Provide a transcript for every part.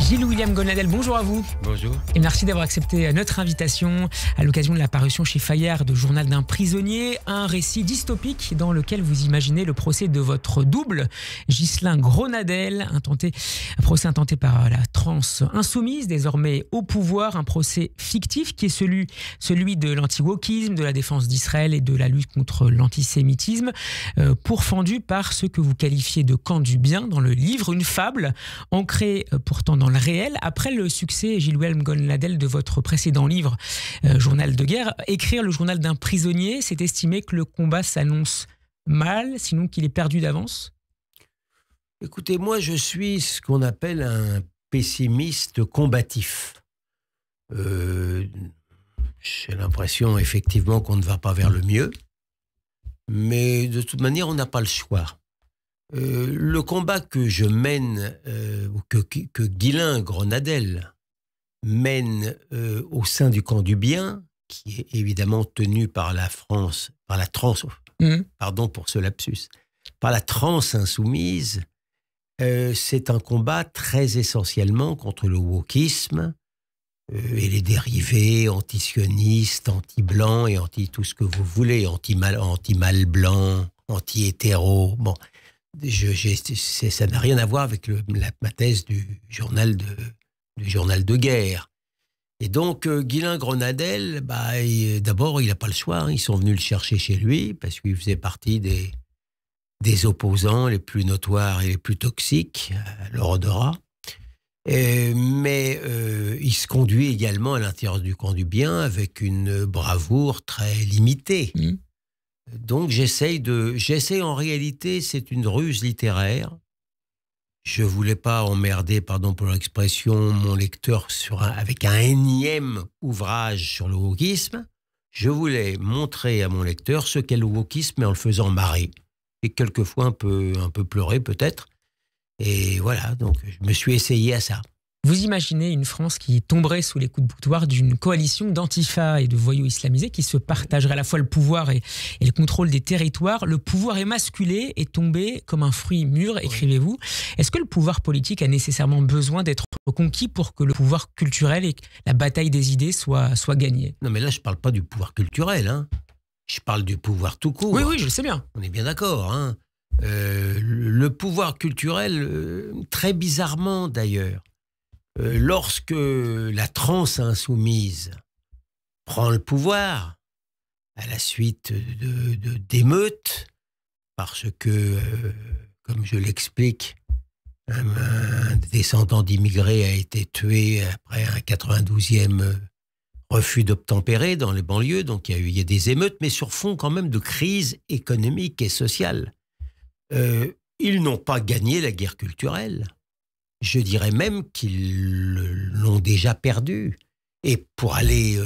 Gilles-William Gonadel, bonjour à vous. Bonjour. Et merci d'avoir accepté notre invitation à l'occasion de la parution chez Fayard de Journal d'un prisonnier, un récit dystopique dans lequel vous imaginez le procès de votre double, Ghislain Gronadel, un procès intenté par la transe insoumise, désormais au pouvoir, un procès fictif qui est celui de l'anti-wokisme, de la défense d'Israël et de la lutte contre l'antisémitisme, pourfendu par ce que vous qualifiez de camp du bien dans le livre, une fable ancrée pourtant dans le réel. Après le succès, Gilles-William Gonadel, de votre précédent livre, Journal de guerre, écrire le journal d'un prisonnier, c'est estimer que le combat s'annonce mal, sinon qu'il est perdu d'avance? Écoutez, moi je suis ce qu'on appelle un pessimiste combatif. J'ai l'impression effectivement qu'on ne va pas vers le mieux, mais de toute manière on n'a pas le choix. Le combat que je mène, ou que Ghislain Gronadel mène au sein du camp du bien, qui est évidemment tenu par la France, par la transe, pardon pour ce lapsus, par la transe insoumise, c'est un combat très essentiellement contre le wokisme et les dérivés anti-sionistes, anti-blancs et anti-tout ce que vous voulez, anti-mal blanc, anti-hétéro, bon. Ça n'a rien à voir avec ma thèse du journal de guerre. Et donc, Ghislain Gronadel, d'abord, il n'a pas le choix. Hein. Ils sont venus le chercher chez lui parce qu'il faisait partie des opposants les plus notoires et les plus toxiques à l'Eurodorat. Mais il se conduit également à l'intérieur du camp du bien avec une bravoure très limitée. Donc j'essaie en réalité, c'est une ruse littéraire. Je voulais pas emmerder, pardon pour l'expression, mon lecteur avec un énième ouvrage sur le wokisme. Je voulais montrer à mon lecteur ce qu'est le wokisme, mais en le faisant marrer. Et quelquefois un peu pleurer peut-être. Et voilà, donc je me suis essayé à ça. Vous imaginez une France qui tomberait sous les coups de boutoir d'une coalition d'antifa et de voyous islamisés qui se partageraient à la fois le pouvoir et le contrôle des territoires. Le pouvoir émasculé est tombé comme un fruit mûr, écrivez-vous. Est-ce que le pouvoir politique a nécessairement besoin d'être conquis pour que le pouvoir culturel et la bataille des idées soient gagnés? Non mais là je parle pas du pouvoir culturel, hein. Je parle du pouvoir tout court. Oui, je le sais bien. On est bien d'accord, hein. Le pouvoir culturel, très bizarrement d'ailleurs, lorsque la transe insoumise prend le pouvoir à la suite d'émeutes, parce que, comme je l'explique, un descendant d'immigrés a été tué après un 92e refus d'obtempérer dans les banlieues, donc il y a des émeutes, mais sur fond quand même de crise économique et sociale. Ils n'ont pas gagné la guerre culturelle. Je dirais même qu'ils l'ont déjà perdu. Et pour aller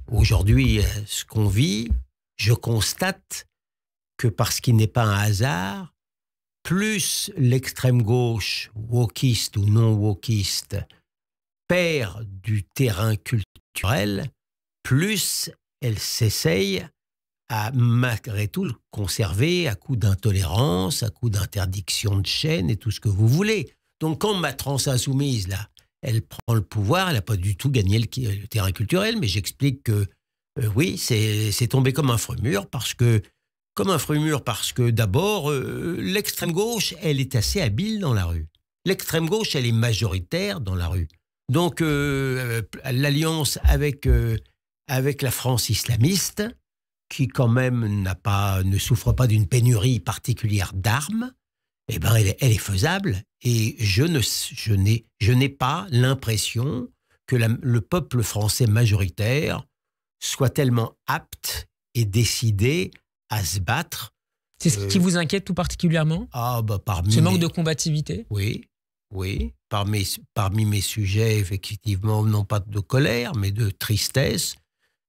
aujourd'hui à ce qu'on vit, je constate que parce qu'il n'est pas un hasard, plus l'extrême gauche, wokiste ou non wokiste, perd du terrain culturel, plus elle s'essaye à malgré tout le conserver à coup d'intolérance, à coup d'interdiction de chaîne et tout ce que vous voulez. Donc quand ma transe insoumise, là, elle prend le pouvoir, elle n'a pas du tout gagné le terrain culturel, mais j'explique que oui, c'est tombé comme un fruit mûr parce que d'abord, l'extrême gauche, elle est assez habile dans la rue. L'extrême gauche, elle est majoritaire dans la rue. Donc l'alliance avec la France islamiste, qui quand même ne souffre pas d'une pénurie particulière d'armes, eh ben elle est faisable. Et je n'ai pas l'impression que le peuple français majoritaire soit tellement apte et décidé à se battre. C'est ce qui vous inquiète tout particulièrement? Ce manque de combativité? Oui. Parmi mes sujets, effectivement, non pas de colère, mais de tristesse,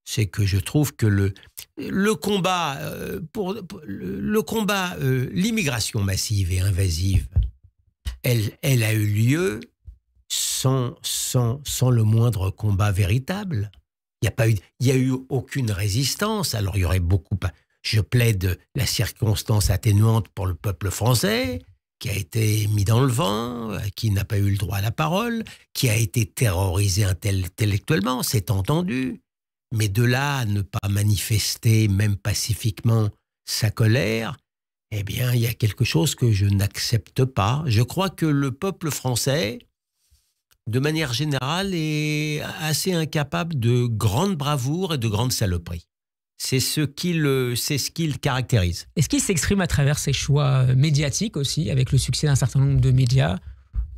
c'est que je trouve que l'immigration massive et invasive, elle a eu lieu sans le moindre combat véritable. Il n'y a eu aucune résistance. Alors il y aurait je plaide la circonstance atténuante pour le peuple français, qui a été mis dans le vent, qui n'a pas eu le droit à la parole, qui a été terrorisé intellectuellement, c'est entendu. Mais de là à ne pas manifester, même pacifiquement, sa colère, eh bien, il y a quelque chose que je n'accepte pas. Je crois que le peuple français, de manière générale, est assez incapable de grande bravoure et de grande saloperie. C'est ce qui le caractérise. Est-ce qu'il s'exprime à travers ses choix médiatiques aussi, avec le succès d'un certain nombre de médias?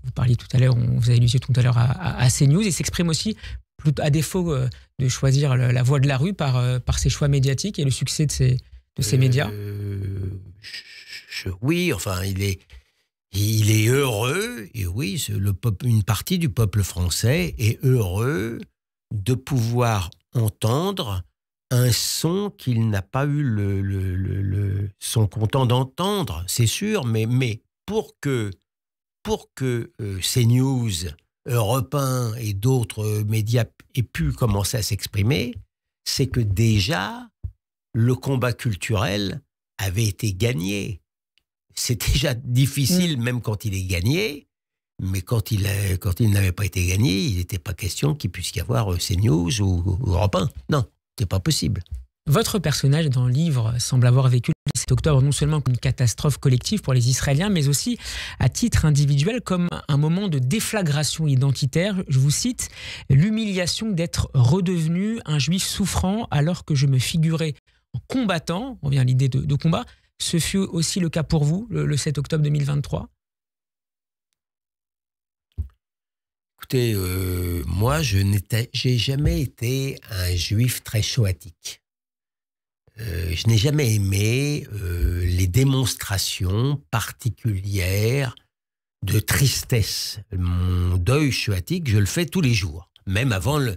Vous parliez tout à l'heure, vous avez illustré tout à l'heure à CNews. Il s'exprime aussi, à défaut de choisir la voie de la rue, par ses choix médiatiques et le succès de ces médias? Oui, enfin, il est heureux, et oui, une partie du peuple français est heureux de pouvoir entendre un son qu'il n'a pas eu son content d'entendre, c'est sûr, mais pour que CNews, Europe 1 et d'autres médias aient pu commencer à s'exprimer, c'est que déjà, le combat culturel avait été gagné. C'est déjà difficile, même quand il est gagné, mais quand il n'avait pas été gagné, il n'était pas question qu'il puisse y avoir CNews ou Europe 1. Non. C'est pas possible. Votre personnage dans le livre semble avoir vécu le 7 octobre non seulement comme une catastrophe collective pour les Israéliens, mais aussi à titre individuel comme un moment de déflagration identitaire. Je vous cite, « L'humiliation d'être redevenu un juif souffrant alors que je me figurais en combattant », on revient à l'idée de combat, ce fut aussi le cas pour vous, le 7 octobre 2023 ? Écoutez, moi, j'ai jamais été un juif très shoatique. Je n'ai jamais aimé les démonstrations particulières de tristesse. Mon deuil shoatique, je le fais tous les jours, même avant le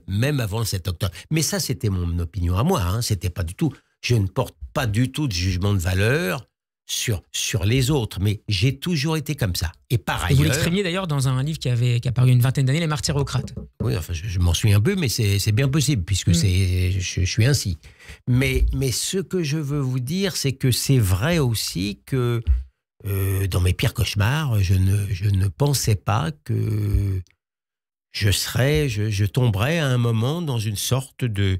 7 octobre. Mais ça, c'était mon opinion à moi. Hein. C'était pas du tout. Je ne porte pas du tout de jugement de valeur sur les autres, mais j'ai toujours été comme ça. Et par ailleurs... Vous l'exprimiez d'ailleurs dans un livre qui a paru une vingtaine d'années, Les Martyrocrates. Oui, enfin, je m'en souviens un peu, mais c'est bien possible, puisque je suis ainsi. Mais ce que je veux vous dire, c'est que c'est vrai aussi que dans mes pires cauchemars, je ne pensais pas que je tomberais à un moment dans une sorte de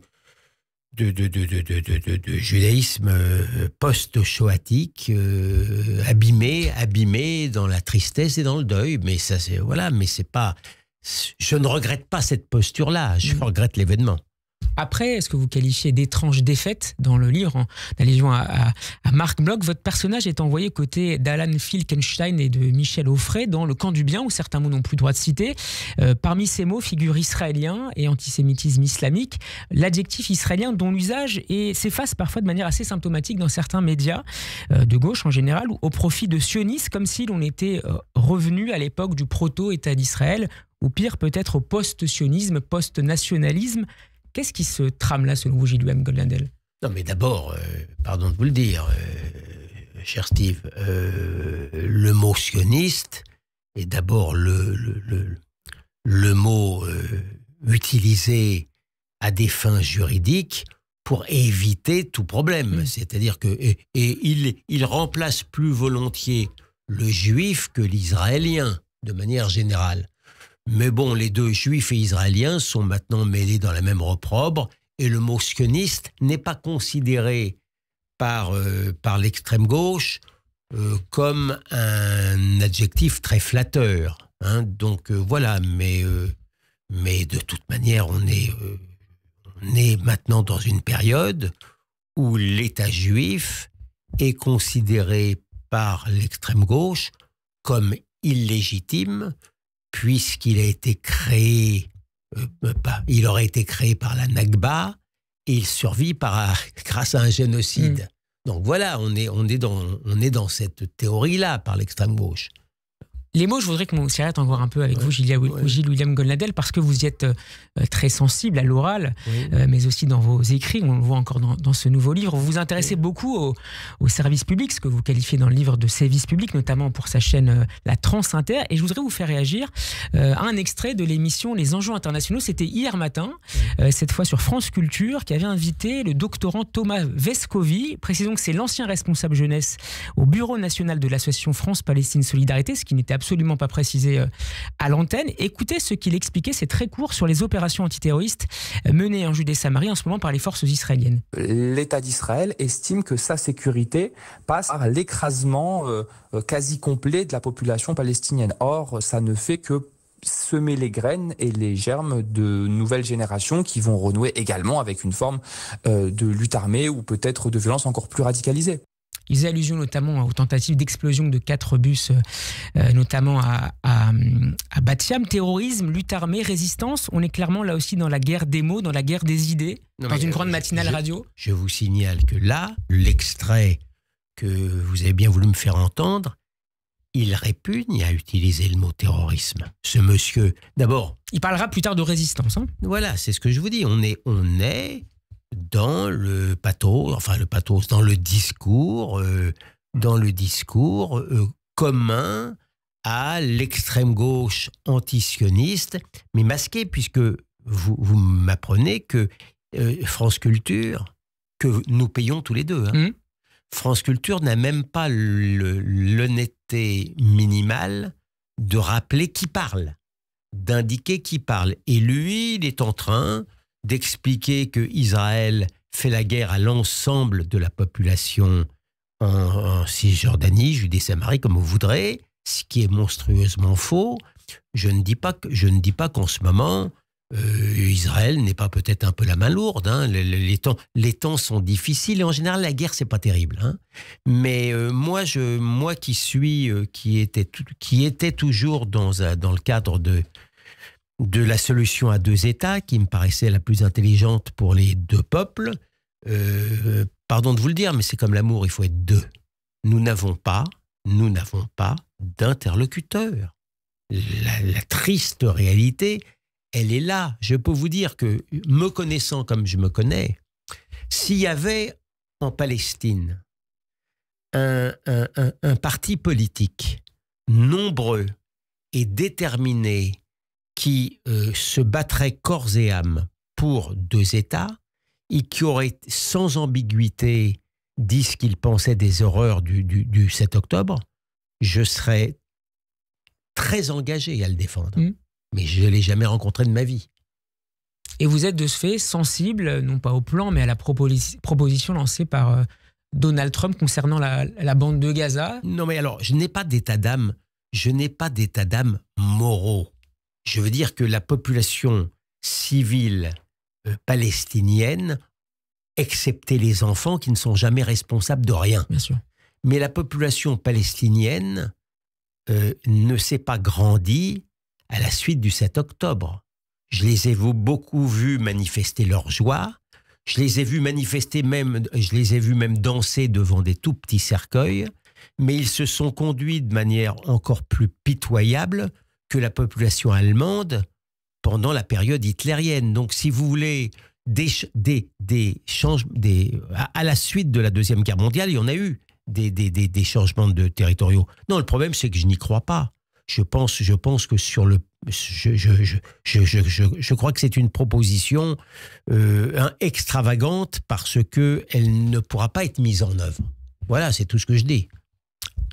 judaïsme post-shoatique, abîmé dans la tristesse et dans le deuil. Mais ça, c'est pas. Je ne regrette pas cette posture-là. Je regrette l'événement. Après, est-ce que vous qualifiez d'étrange défaite dans le livre, en allusion à Marc Bloch? Votre personnage est envoyé côté d'Alan Finkelstein et de Michel Onfray dans le camp du bien, où certains mots n'ont plus le droit de citer. Parmi ces mots figure israélien et antisémitisme islamique, l'adjectif israélien dont l'usage s'efface parfois de manière assez symptomatique dans certains médias, de gauche en général, au profit de sionistes, comme si l'on était revenu à l'époque du proto-État d'Israël, ou pire peut-être au post-sionisme, post-nationalisme. Qu'est-ce qui se trame là, selon vous, Gilles-William Goldnadel? Non, mais d'abord, pardon de vous le dire, cher Steve, le mot sioniste est d'abord le mot utilisé à des fins juridiques pour éviter tout problème. C'est-à-dire que il remplace plus volontiers le juif que l'israélien, de manière générale. Mais bon, les deux juifs et israéliens sont maintenant mêlés dans la même opprobre, et le mot sioniste n'est pas considéré par l'extrême gauche comme un adjectif très flatteur. Hein. Donc voilà, mais de toute manière, on est maintenant dans une période où l'État juif est considéré par l'extrême gauche comme illégitime, puisqu'il a été créé, il aurait été créé par la Nakba, et il survit grâce à un génocide. Donc voilà, on est dans cette théorie-là par l'extrême gauche. Les mots, je voudrais qu'on s'y arrête encore un peu avec vous, Gilles-William Goldnadel, parce que vous y êtes très sensible à l'oral, mais aussi dans vos écrits, on le voit encore dans ce nouveau livre. Vous vous intéressez beaucoup au service public, ce que vous qualifiez dans le livre de service public, notamment pour sa chaîne La Trans Inter. Et je voudrais vous faire réagir un extrait de l'émission Les Enjeux internationaux. C'était hier matin, cette fois sur France Culture, qui avait invité le doctorant Thomas Vescovi. Précisons que c'est l'ancien responsable jeunesse au Bureau national de l'association France-Palestine Solidarité, ce qui n'était absolument pas précisé à l'antenne. Écoutez ce qu'il expliquait, c'est très court, sur les opérations antiterroristes menées en Judée-Samarie en ce moment par les forces israéliennes. L'État d'Israël estime que sa sécurité passe par l'écrasement quasi complet de la population palestinienne. Or, ça ne fait que semer les graines et les germes de nouvelles générations qui vont renouer également avec une forme de lutte armée ou peut-être de violence encore plus radicalisée. Il faisait allusion notamment aux tentatives d'explosion de 4 bus, notamment à Bat-Yam. Terrorisme, lutte armée, résistance. On est clairement là aussi dans la guerre des mots, dans la guerre des idées, dans une grande matinale radio. Je vous signale que là, l'extrait que vous avez bien voulu me faire entendre, il répugne à utiliser le mot terrorisme. Ce monsieur, d'abord... Il parlera plus tard de résistance. Hein. Voilà, c'est ce que je vous dis. On est dans le pathos, dans le discours, commun à l'extrême gauche antisioniste, mais masqué, puisque vous m'apprenez que France Culture, que nous payons tous les deux, France Culture n'a même pas l'honnêteté minimale de rappeler qui parle, d'indiquer qui parle. Et lui, il est en train d'expliquer que Israël fait la guerre à l'ensemble de la population en Cisjordanie, Judée-Samarie, comme vous voudrez, ce qui est monstrueusement faux. Je ne dis pas qu'en ce moment, Israël n'est pas peut-être un peu la main lourde. Hein. Les temps sont difficiles et en général, la guerre, c'est pas terrible. Hein. Mais moi qui était toujours dans le cadre de la solution à 2 États, qui me paraissait la plus intelligente pour les 2 peuples. Pardon de vous le dire, mais c'est comme l'amour, il faut être 2. Nous n'avons pas d'interlocuteur. La triste réalité, elle est là. Je peux vous dire que, me connaissant comme je me connais, s'il y avait en Palestine un parti politique nombreux et déterminé qui se battrait corps et âme pour 2 États et qui aurait sans ambiguïté dit ce qu'il pensait des horreurs du 7 octobre, je serais très engagé à le défendre. Mais je ne l'ai jamais rencontré de ma vie. Et vous êtes de ce fait sensible, non pas au plan, mais à la proposition lancée par Donald Trump concernant la bande de Gaza? Non, mais alors, je n'ai pas d'état d'âme moraux. Je veux dire que la population civile palestinienne, excepté les enfants qui ne sont jamais responsables de rien. Bien sûr. Mais la population palestinienne ne s'est pas grandie à la suite du 7 octobre. Je les ai beaucoup vus manifester leur joie. Je les ai vus même danser devant des tout petits cercueils. Mais ils se sont conduits de manière encore plus pitoyable que la population allemande pendant la période hitlérienne. Donc, si vous voulez, à la suite de la Deuxième Guerre mondiale, il y en a eu des changements de territoriaux. Non, le problème, c'est que je n'y crois pas. Je pense que je crois que c'est une proposition extravagante parce qu'elle ne pourra pas être mise en œuvre. Voilà, c'est tout ce que je dis.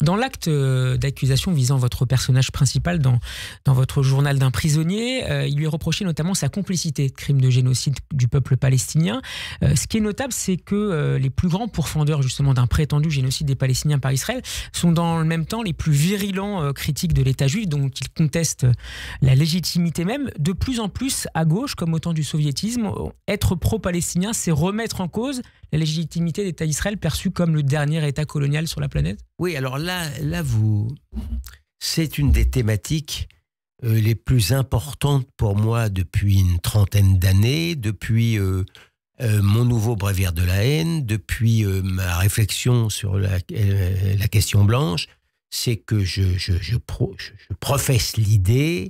Dans l'acte d'accusation visant votre personnage principal dans votre journal d'un prisonnier, il lui est reproché notamment sa complicité de crimes de génocide du peuple palestinien. Ce qui est notable, c'est que les plus grands pourfendeurs justement d'un prétendu génocide des Palestiniens par Israël sont dans le même temps les plus virulents critiques de l'État juif, dont ils contestent la légitimité même. De plus en plus à gauche, comme au temps du soviétisme, être pro-palestinien, c'est remettre en cause la légitimité de l'État d'Israël perçu comme le dernier État colonial sur la planète. Oui, alors là, c'est une des thématiques les plus importantes pour moi depuis une trentaine d'années, depuis mon nouveau bréviaire de la haine, depuis ma réflexion sur la question blanche, c'est que je professe l'idée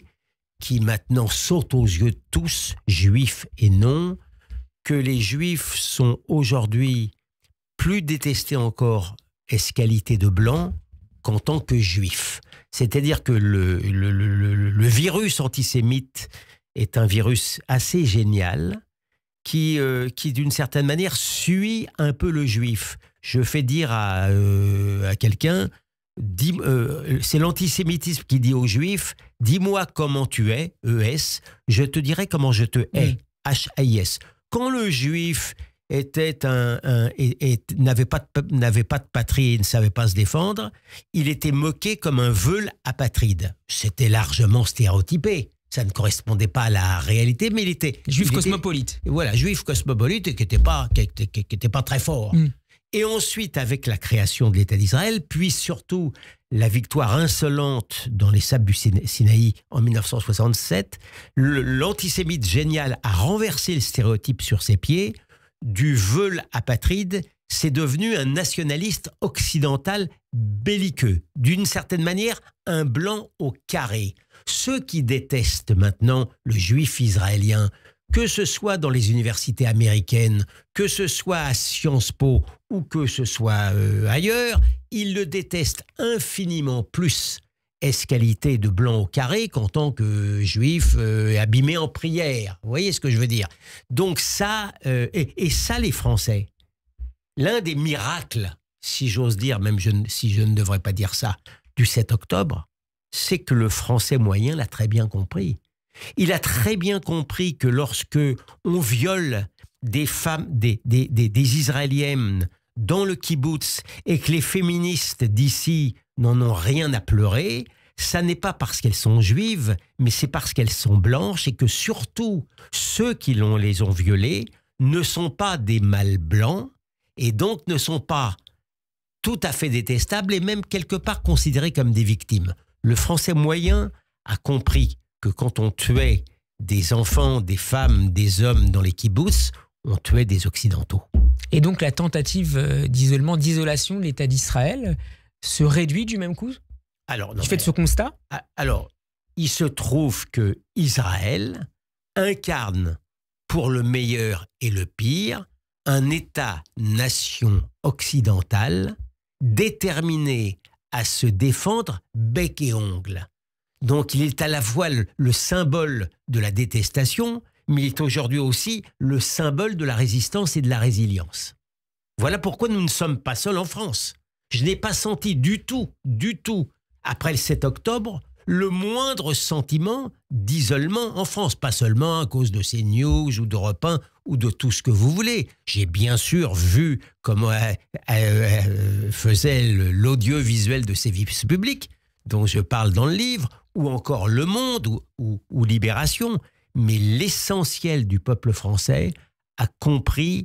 qui maintenant saute aux yeux de tous, juifs et non, que les juifs sont aujourd'hui plus détestés encore ès qualité de blanc qu'en tant que juifs. C'est-à-dire que le virus antisémite est un virus assez génial qui d'une certaine manière, suit un peu le juif. Je fais dire à quelqu'un, c'est l'antisémitisme qui dit aux juifs, dis-moi comment tu es, E-S, je te dirai comment je te hais, H-A-I-S. Quand le juif n'avait pas de patrie et ne savait pas se défendre, il était moqué comme un veule apatride. C'était largement stéréotypé. Ça ne correspondait pas à la réalité, mais il était... Juif cosmopolite. Voilà, juif cosmopolite et qui n'était pas très fort. Et ensuite, avec la création de l'État d'Israël, puis surtout la victoire insolente dans les sables du Sinaï en 1967, l'antisémite génial a renversé le stéréotype sur ses pieds. Du veule apatride, c'est devenu un nationaliste occidental belliqueux. D'une certaine manière, un blanc au carré. Ceux qui détestent maintenant le juif israélien, que ce soit dans les universités américaines, que ce soit à Sciences Po ou que ce soit ailleurs, ils le détestent infiniment plus ès-qualité de blanc au carré qu'en tant que juif abîmé en prière. Vous voyez ce que je veux dire? Donc ça, et ça les Français, l'un des miracles, si j'ose dire, même si je ne devrais pas dire ça, du 7 octobre, c'est que le Français moyen l'a très bien compris. Il a très bien compris que lorsque on viole des femmes, des Israéliennes dans le kibbutz et que les féministes d'ici n'en ont rien à pleurer, ça n'est pas parce qu'elles sont juives, mais c'est parce qu'elles sont blanches et que surtout ceux qui les ont violées ne sont pas des mâles blancs et donc ne sont pas tout à fait détestables et même quelque part considérés comme des victimes. Le Français moyen a compris que quand on tuait des enfants, des femmes, des hommes dans les kibbutz, on tuait des Occidentaux. Et donc la tentative d'isolation de l'État d'Israël se réduit du même coup? Alors, tu fais de ce constat? Alors, il se trouve que Israël incarne, pour le meilleur et le pire, un État-nation occidental déterminé à se défendre bec et ongle. Donc il est à la fois le symbole de la détestation, mais il est aujourd'hui aussi le symbole de la résistance et de la résilience. Voilà pourquoi nous ne sommes pas seuls en France. Je n'ai pas senti du tout, après le 7 octobre, le moindre sentiment d'isolement en France. Pas seulement à cause de CNews ou d'Europe 1 ou de tout ce que vous voulez. J'ai bien sûr vu comment faisait l'audiovisuel de service public, dont je parle dans le livre, ou encore Le Monde ou Libération. Mais l'essentiel du peuple français a compris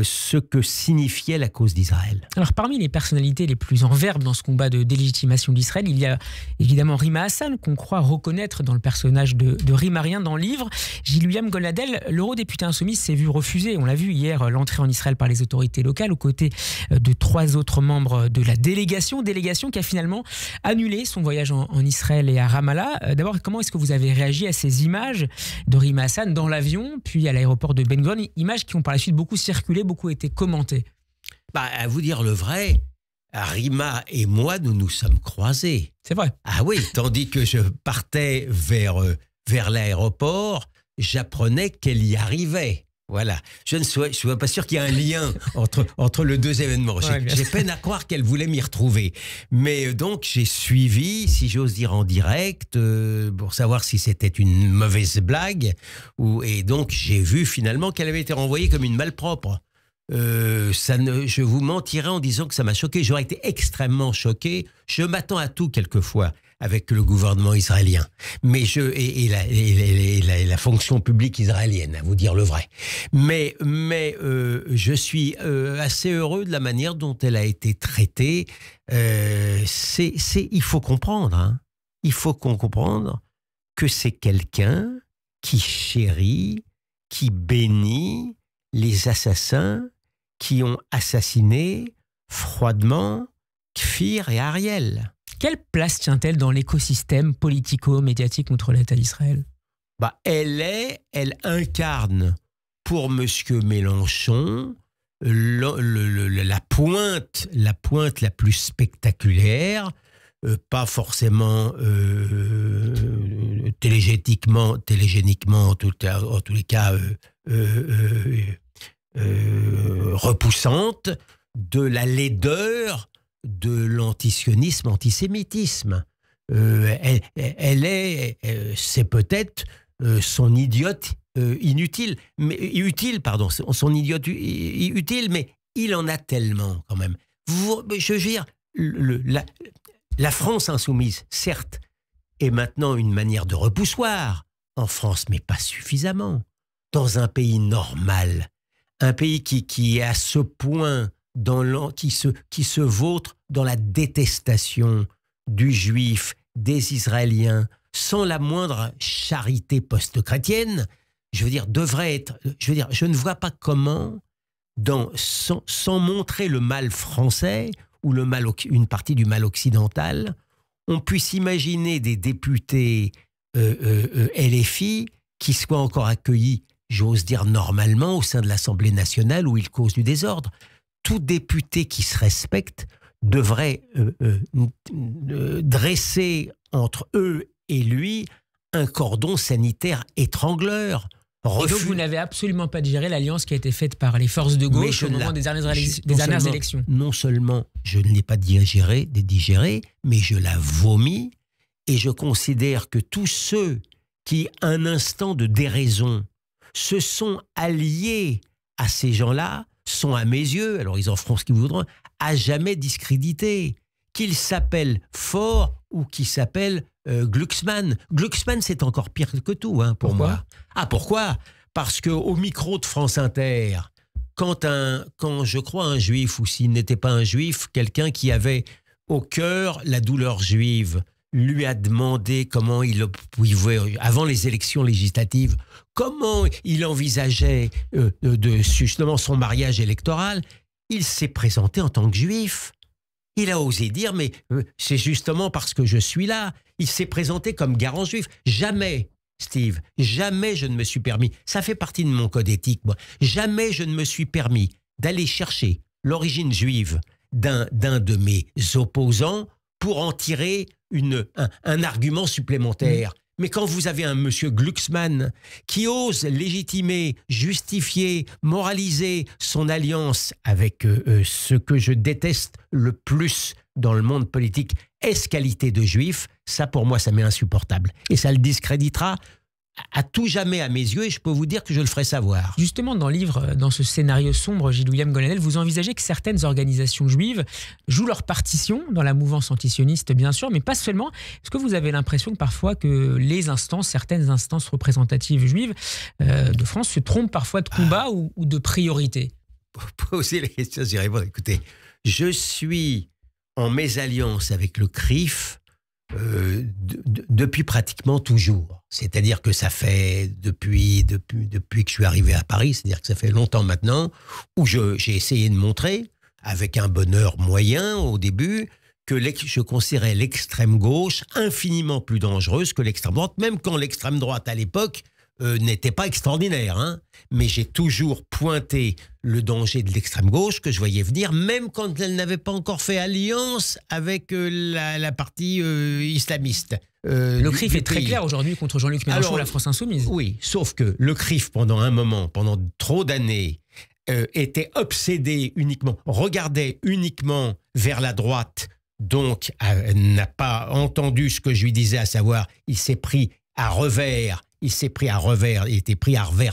ce que signifiait la cause d'Israël. Alors parmi les personnalités les plus en verve dans ce combat de délégitimation d'Israël, il y a évidemment Rima Hassan, qu'on croit reconnaître dans le personnage de Rimarien dans le livre. Gilles-William Goldnadel, l'eurodéputé insoumis, s'est vu refuser, on l'a vu hier, l'entrée en Israël par les autorités locales aux côtés de 3 autres membres de la délégation qui a finalement annulé son voyage en Israël et à Ramallah. D'abord, comment est-ce que vous avez réagi à ces images de Rima Hassan dans l'avion, puis à l'aéroport de Ben Gurion, images qui ont par la suite beaucoup circulé, beaucoup été commentées? À vous dire le vrai, Rima et moi, nous nous sommes croisés. C'est vrai. Ah oui, tandis que je partais vers l'aéroport, j'apprenais qu'elle y arrivait. Voilà. Je ne suis pas sûr qu'il y ait un lien entre les deux événements. J'ai peine à croire qu'elle voulait m'y retrouver. Mais donc, j'ai suivi, si j'ose dire en direct, pour savoir si c'était une mauvaise blague. Et donc, j'ai vu finalement qu'elle avait été renvoyée comme une malpropre. Je vous mentirais en disant que ça m'a choqué. J'aurais été extrêmement choqué. Je m'attends à tout quelquefois avec le gouvernement israélien, mais la fonction publique israélienne, à vous dire le vrai. Mais je suis assez heureux de la manière dont elle a été traitée. Il faut comprendre, hein. Il faut qu'on comprenne que c'est quelqu'un qui chérit, qui bénit les assassins qui ont assassiné froidement Kfir et Ariel. Quelle place tient-elle dans l'écosystème politico-médiatique contre l'État d'Israël? Elle incarne pour M. Mélenchon la pointe la plus spectaculaire pas forcément télégéniquement, en tous les cas, repoussante, de la laideur de l'antisionisme, antisémitisme. C'est peut-être son idiote utile, mais il en a tellement quand même. Je veux dire, la France insoumise, certes, est maintenant une manière de repoussoir en France, mais pas suffisamment. Dans un pays normal, un pays qui est à ce point qui se vautre dans la détestation du juif, des Israéliens, sans la moindre charité post-chrétienne, je ne vois pas comment, sans montrer le mal français ou une partie du mal occidental, on puisse imaginer des députés LFI qui soient encore accueillis, j'ose dire normalement, au sein de l'Assemblée nationale où ils causent du désordre. Tout député qui se respecte devrait dresser entre eux et lui un cordon sanitaire étrangleur. Et donc vous n'avez absolument pas digéré l'alliance qui a été faite par les forces de gauche au moment des dernières élections. Non seulement je ne l'ai pas digérée, mais je la vomis, et je considère que tous ceux qui, un instant de déraison, se sont alliés à ces gens-là, sont à mes yeux, alors ils en feront ce qu'ils voudront, à jamais discrédités. Qu'ils s'appellent Faure ou qu'ils s'appellent Glucksmann. Glucksmann, c'est encore pire que tout pour moi. Ah, pourquoi ? Parce qu'au micro de France Inter, quand je crois un juif, ou s'il n'était pas un juif, quelqu'un qui avait au cœur la douleur juive, lui a demandé comment il pouvait, avant les élections législatives, comment il envisageait justement son mariage électoral, il s'est présenté en tant que juif. Il a osé dire, mais c'est justement parce que je suis là. Il s'est présenté comme garant juif. Jamais, Steve, jamais je ne me suis permis, ça fait partie de mon code éthique, moi, jamais je ne me suis permis d'aller chercher l'origine juive d'un de mes opposants pour en tirer un argument supplémentaire. Mais quand vous avez un monsieur Glucksmann qui ose légitimer, justifier, moraliser son alliance avec ce que je déteste le plus dans le monde politique, est-ce qualité de juif, ça pour moi ça m'est insupportable. Et ça le discréditera à tout jamais à mes yeux, et je peux vous dire que je le ferai savoir. Justement, dans le livre, dans ce scénario sombre, Gilles-William Gonadel, vous envisagez que certaines organisations juives jouent leur partition dans la mouvance antisioniste, bien sûr, mais pas seulement. Est-ce que vous avez l'impression que parfois que certaines instances représentatives juives de France se trompent parfois de combat ou de priorité ? Posez la question, j'y réponds. Écoutez, je suis en mésalliance avec le CRIF depuis pratiquement toujours. C'est-à-dire que ça fait depuis que je suis arrivé à Paris, c'est-à-dire que ça fait longtemps maintenant, où j'ai essayé de montrer, avec un bonheur moyen au début, que je considérais l'extrême gauche infiniment plus dangereuse que l'extrême droite, même quand l'extrême droite à l'époque n'était pas extraordinaire. Mais j'ai toujours pointé le danger de l'extrême gauche que je voyais venir, même quand elle n'avait pas encore fait alliance avec la partie islamiste. Le CRIF est très clair aujourd'hui contre Jean-Luc Mélenchon, la France Insoumise. Oui, sauf que le CRIF, pendant trop d'années, était obsédé regardait uniquement vers la droite, donc n'a pas entendu ce que je lui disais, à savoir, il était pris à revers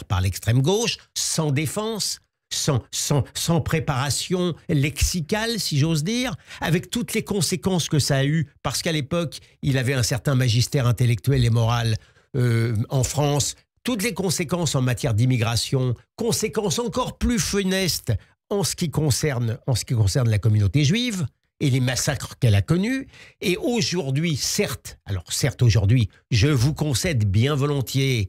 par l'extrême gauche, sans défense, sans préparation lexicale, si j'ose dire, avec toutes les conséquences que ça a eu, parce qu'à l'époque, il avait un certain magistère intellectuel et moral en France, toutes les conséquences en matière d'immigration, conséquences encore plus funestes en ce qui concerne la communauté juive, et les massacres qu'elle a connus. Et aujourd'hui, certes, aujourd'hui, je vous concède bien volontiers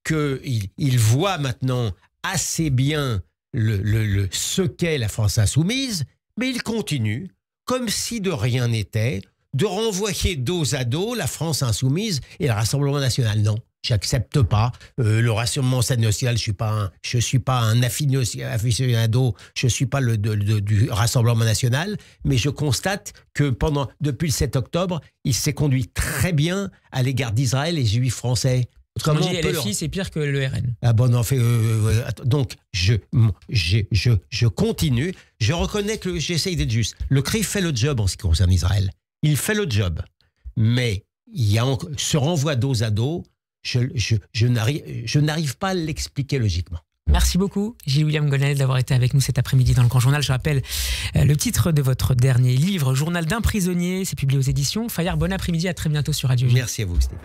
qu'il voit maintenant assez bien ce qu'est la France insoumise, mais il continue, comme si de rien n'était, de renvoyer dos à dos la France insoumise et le Rassemblement national. Non, J'accepte pas le Rassemblement national. Je suis pas un aficionado. Je suis pas du Rassemblement national. Mais je constate que depuis le 7 octobre, il s'est conduit très bien à l'égard d'Israël et des Juifs français. Comment on dit LFI, c'est pire que le RN. Ah bon, en fait, donc je continue. Je reconnais que j'essaye d'être juste. Le CRIF fait le job en ce qui concerne Israël. Il fait le job, mais il y a ce renvoi dos à dos. Je n'arrive pas à l'expliquer logiquement. Merci beaucoup, Gilles-William Gonadel, d'avoir été avec nous cet après-midi dans le Grand Journal. Je rappelle le titre de votre dernier livre, Journal d'un prisonnier. C'est publié aux éditions Fayard. Bon après-midi, à très bientôt sur Radio J. Merci à vous, Stéphane.